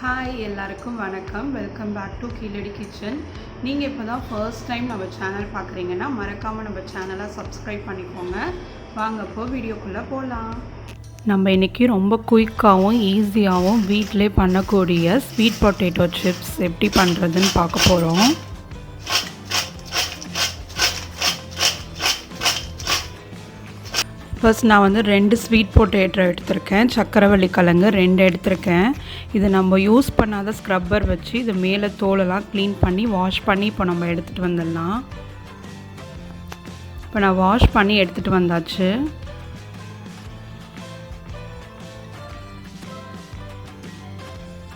Hi எல்லாருக்கும் வணக்கம். Welcome back to Keeladi kitchen. நீங்கள் இப்போ தான் ஃபர்ஸ்ட் டைம் நம்ம சேனல் பார்க்குறீங்கன்னா மறக்காமல் நம்ம சேனலை சப்ஸ்கிரைப் பண்ணிக்கோங்க. வாங்க இப்போ வீடியோக்குள்ளே போகலாம். நம்ம இன்றைக்கி ரொம்ப குயிக்காகவும் ஈஸியாகவும் வீட்டிலே பண்ணக்கூடிய ஸ்வீட் பொட்டேட்டோ சிப்ஸ் எப்படி பண்ணுறதுன்னு பார்க்க போகிறோம். ஃபர்ஸ்ட் நான் வந்து 2 ஸ்வீட் பொட்டேட்டோ எடுத்திருக்கேன். சக்கரவள்ளி கிழங்கு 2 எடுத்திருக்கேன். இது நம்ம யூஸ் பண்ணாத ஸ்க்ரப்பர் வச்சு இது மேலே தோலெல்லாம் க்ளீன் பண்ணி வாஷ் பண்ணி இப்போ நம்ம எடுத்துகிட்டு வந்துடலாம். இப்போ நான் வாஷ் பண்ணி எடுத்துகிட்டு வந்தாச்சு.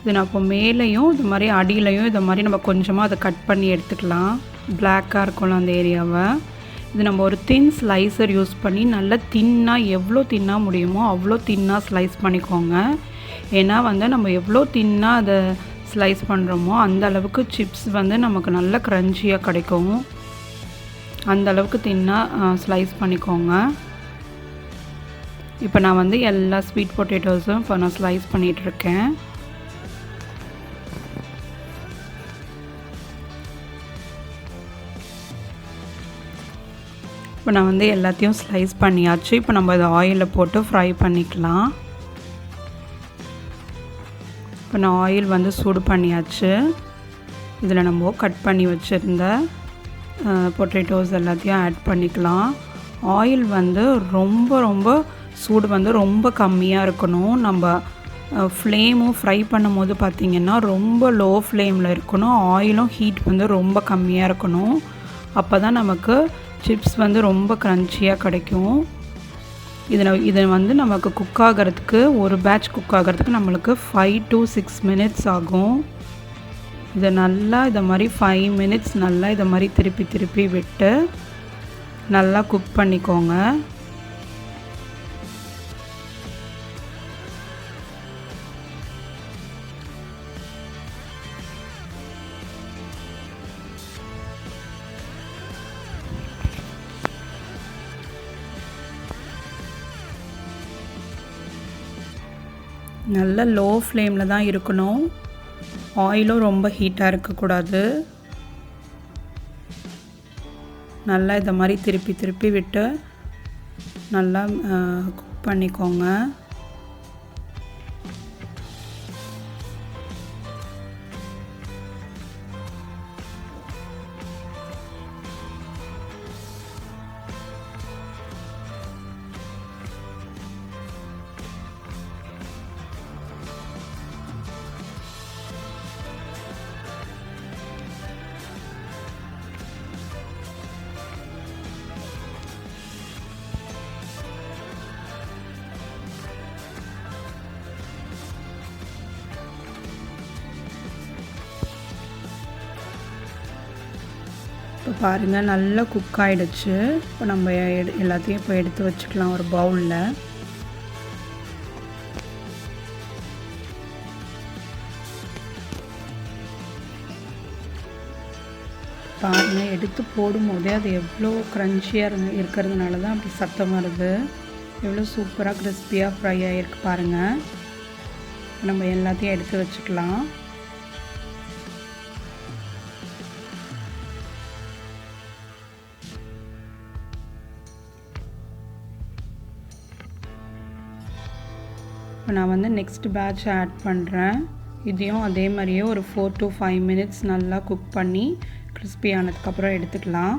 இது நான் இப்போ மேலேயும் இது மாதிரி அடியிலையும் இது மாதிரி நம்ம கொஞ்சமாக அதை கட் பண்ணி எடுத்துக்கலாம். பிளாக்காக இருக்கும்ல அந்த ஏரியாவை. இது நம்ம ஒரு தின் ஸ்லைசர் யூஸ் பண்ணி நல்லா தின்னாக எவ்வளோ தின்னாக முடியுமோ அவ்வளோ தின்னாக ஸ்லைஸ் பண்ணிக்கோங்க. ஏன்னா வந்து நம்ம எவ்வளோ தின்னாக அதை ஸ்லைஸ் பண்ணுறோமோ அந்த அளவுக்கு சிப்ஸ் வந்து நமக்கு நல்ல க்ரன்ச்சியாக கிடைக்கும். அந்த அளவுக்கு தின்னாக ஸ்லைஸ் பண்ணிக்கோங்க. இப்போ நான் வந்து எல்லா ஸ்வீட் பொட்டேட்டோஸும் இப்போ நான் ஸ்லைஸ் பண்ணிகிட்ருக்கேன். இப்போ நான் வந்து எல்லாத்தையும் ஸ்லைஸ் பண்ணியாச்சு. இப்போ நம்ம இதை ஆயிலில் போட்டு ஃப்ரை பண்ணிக்கலாம். இப்போ நான் ஆயில் வந்து சூடு பண்ணியாச்சு. இதில் நம்ம கட் பண்ணி வச்சுருந்த பொட்டேட்டோஸ் எல்லாத்தையும் ஆட் பண்ணிக்கலாம். ஆயில் வந்து ரொம்ப சூடு வந்து ரொம்ப கம்மியாக இருக்கணும். நம்ம ஃப்ளேமும் ஃப்ரை பண்ணும் போது பார்த்திங்கன்னா ரொம்ப லோ ஃப்ளேமில் இருக்கணும். ஆயிலும் ஹீட் வந்து ரொம்ப கம்மியாக இருக்கணும். அப்போ தான் நமக்கு சிப்ஸ் வந்து ரொம்ப க்ரன்ச்சியாக கிடைக்கும். இதை வந்து நமக்கு குக் ஆகிறதுக்கு ஒரு பேட்ச் குக் ஆகிறதுக்கு நம்மளுக்கு 5 to 6 minutes ஆகும். இதை நல்லா இதை மாதிரி 5 minutes நல்லா இதை மாதிரி திருப்பி விட்டு நல்லா குக் பண்ணிக்கோங்க. நல்ல லோ ஃப்ளேமில் தான் இருக்கணும். ஆயிலும் ரொம்ப ஹீட்டாக இருக்கக்கூடாது. நல்லா இதை மாதிரி திருப்பி விட்டு நல்லா குக் பண்ணிக்கோங்க. இப்போ பாருங்கள் நல்லா குக் ஆகிடுச்சு. இப்போ நம்ம எல்லாத்தையும் இப்போ எடுத்து வச்சுக்கலாம் ஒரு பவுலில். பாருங்கள் எடுத்து போடும்போதே அது எவ்வளோ க்ரன்ச்சியாக இருக்கிறதுனால தான் அப்படி சத்தம் வருது. எவ்வளோ சூப்பராக கிறிஸ்பியாக ஃப்ரை ஆகிருக்கு பாருங்கள். நம்ம எல்லாத்தையும் எடுத்து வச்சுக்கலாம். இப்போ நான் வந்து நெக்ஸ்ட் பேட்ச் ஆட் பண்ணுறேன். இதையும் அதே மாதிரியே ஒரு 4 to 5 minutes நல்லா குக் பண்ணி கிறிஸ்பி ஆனதுக்கப்புறம் எடுத்துக்கலாம்.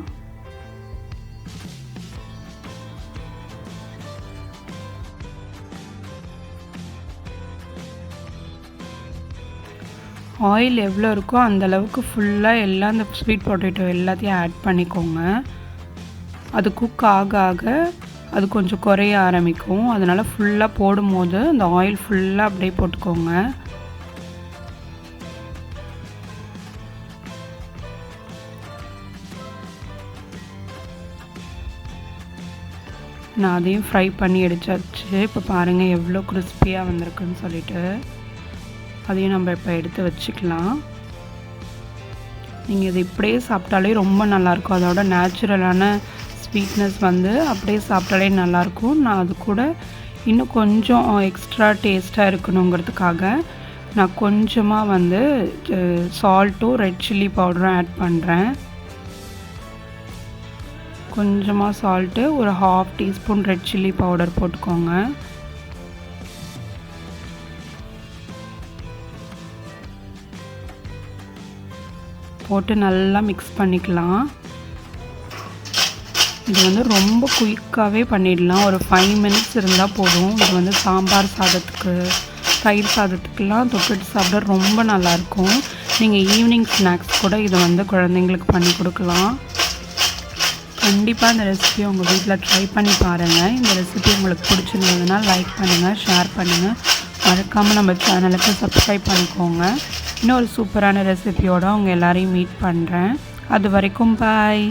ஆயில் எவ்வளோ இருக்கோ அந்தளவுக்கு ஃபுல்லாக எல்லாம் இந்த ஸ்வீட் பொட்டேட்டோ எல்லாத்தையும் ஆட் பண்ணிக்கோங்க. அது குக் ஆக அது கொஞ்சம் குறைய ஆரம்பிக்கும். அதனால் ஃபுல்லாக போடும்போது அந்த ஆயில் ஃபுல்லாக அப்படியே போட்டுக்கோங்க. நான் அதையும் ஃப்ரை பண்ணி எடுத்தாச்சு. இப்போ பாருங்கள் எவ்வளோ கிறிஸ்பியாக வந்திருக்குன்னு சொல்லிட்டு அதையும் நம்ம இப்போ எடுத்து வச்சுக்கலாம். நீங்கள் இது இப்படியே சாப்பிட்டாலே ரொம்ப நல்லாயிருக்கும். அதோட நேச்சுரலான ஸ்வீட்னஸ் வந்து அப்படியே சாப்பிட்டாலே நல்லாயிருக்கும். நான் அது கூட இன்னும் கொஞ்சம் எக்ஸ்ட்ரா டேஸ்ட்டாக இருக்கணுங்கிறதுக்காக நான் கொஞ்சமாக வந்து சால்ட்டும் ரெட் சில்லி பவுடரும் ஆட் பண்ணுறேன். கொஞ்சமாக சால்ட்டு, ஒரு 1/2 டீஸ்பூன் ரெட் சில்லி பவுடர் போட்டுக்கோங்க. போட்டு நல்லா மிக்ஸ் பண்ணிக்கலாம். இது வந்து ரொம்ப குயிக்காகவே பண்ணிடலாம். ஒரு 5 மினிட்ஸ் இருந்தால் போதும். இது வந்து சாம்பார் சாதத்துக்கு, தயிர் சாதத்துக்கெல்லாம் தொட்டுட்டு சாப்பிட ரொம்ப நல்லாயிருக்கும். நீங்கள் ஈவினிங் ஸ்நாக்ஸ் கூட இதை வந்து குழந்தைங்களுக்கு பண்ணி கொடுக்கலாம். கண்டிப்பாக இந்த ரெசிபியை உங்கள் வீட்டில் ட்ரை பண்ணி பாருங்கள். இந்த ரெசிபி உங்களுக்கு பிடிச்சிருந்ததுன்னா லைக் பண்ணுங்கள், ஷேர் பண்ணுங்கள். மறக்காமல் நம்ம சேனலுக்கு சப்ஸ்கிரைப் பண்ணிக்கோங்க. இன்னொரு சூப்பரான ரெசிபியோடு உங்கள் எல்லோரையும் மீட் பண்ணுறேன். அது வரைக்கும் பாய்.